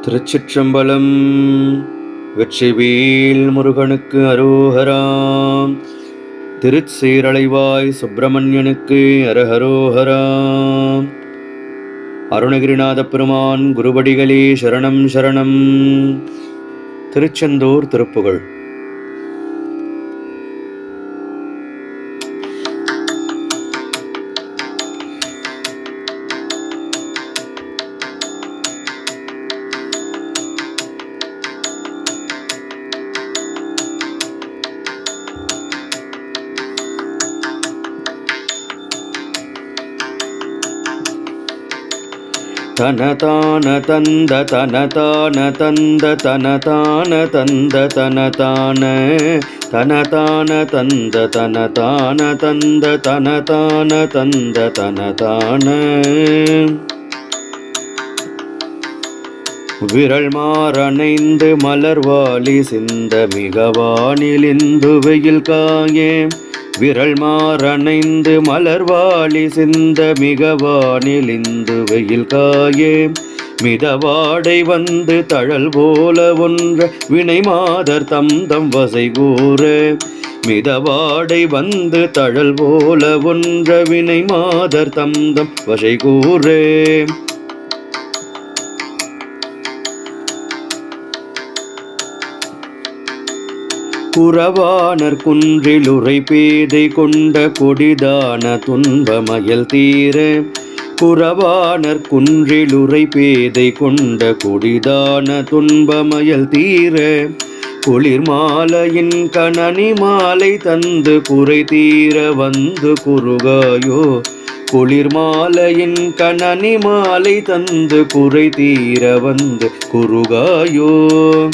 திருச்சிற்றம்பலம். வெற்றிவேல் முருகனுக்கு அரோகராம். திருச்சீரலைவாய் சுப்பிரமணியனுக்கு அரஹரோஹராம். அருணகிரிநாத பெருமான் குருவடிகளே சரணம் சரணம். திருச்செந்தூர் திருப்புகழ். தனதான தந்த தனதான தந்த தனதான தந்த தனதான தனதான தந்த தனதான தந்த தனதான தந்த தனதான விரல் மாறணைந்து மலர்வாலி சிந்த மிகவானிலிந்து வெயில் காயே. விரல் மாறணைந்து மலர்வாலி சிந்த மிகவானிலிந்து வெயில் காயே. மிதவாடை வந்து தழல் போல ஒன்ற வினை மாதர் தம் வசை கூற. மிதவாடை வந்து தழல் போல ஒன்ற வினை மாதர் தம் வசை கூறே. குறவானர் குன்றில் உரை பேதை கொண்ட கொடிதான துன்பமயல் தீர. குறவானர் குன்றில் உரை பேதை கொண்ட கொடிதான துன்பமயல் தீர. குளிர் மாலையின் கணனி மாலை தந்து குறை தீர வந்து குறுகாயோ. குளிர் மாலையின் கணனி மாலை தந்து குறை தீர வந்து குறுகாயோ.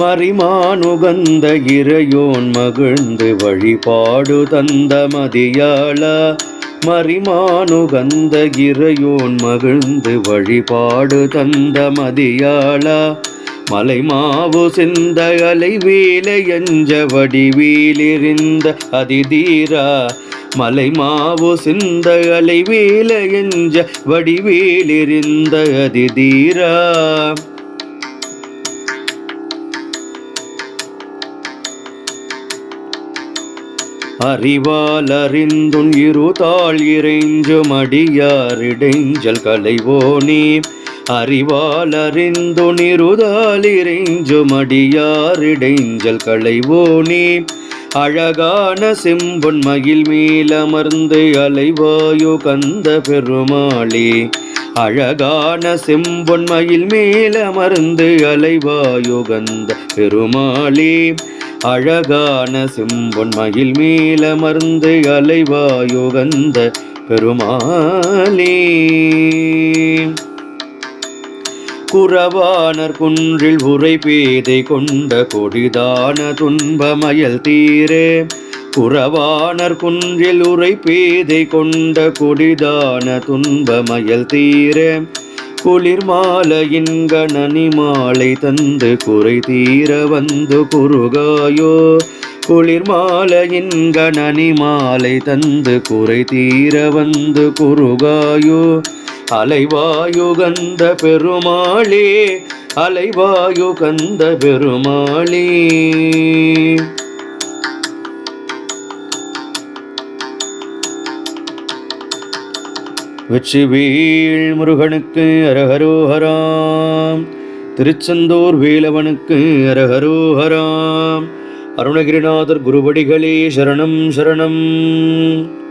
மறிமானுகந்த இறையோன் மகிழ்ந்து வழிபாடு தந்த மதியாளா. மறிமானுகந்த இறையோன் மகிழ்ந்து வழிபாடு தந்த மதியாளா. மலை மாவு சிந்த அலை வேலை எஞ்ச வடிவேலிருந்த அதிதீரா. மலை மாவு சிந்த அலை வேலை எஞ்ச வடிவேலிருந்த அதிதீரா. அறிவால் அறிந்துன் இருதாள் இறைஞ்சும் அடியாரிடைஞ்சல் களைவோனே. அறிவால் அறிந்துன் இருதாள் இறைஞ்சும் அடியாரிடைஞ்சல் களைவோனே. அழகான செம்பொன் மகிழ் மேலமர்ந்து அலைவாயோ கந்த பெருமாளே. அழகான செம்பொன் மகிழ் மேலமர்ந்து அலைவாயோ கந்த பெருமாளே. அழகான செம்பொன் மகிழ் மேலமர்ந்து அலைவாயோ கந்த பெருமாளே. குறவானர் குன்றில் உரை பேதை கொண்ட கொடிதான துன்பமயல் தீரே. குறவானர் குன்றில் உரை பேதை கொண்ட கொடிதான துன்பமயல் தீரே. குளிர் மாலையின் கணனி மாலை தந்து குறை தீர வந்து குறுகாயோ. குளிர் மாலையின் கணனி மாலை தந்து குறை தீர வந்து குறுகாயோ. அலைவாயு கந்த பெருமாளே. அலைவாயு கந்த பெருமாளே. வெற்றிவேல் முருகனுக்கு அரஹரோஹராம். திருச்செந்தூர் வேலவனுக்கு அரஹரோஹராம். அருணகிரிநாதர் குருவடிகளே சரணம் சரணம்.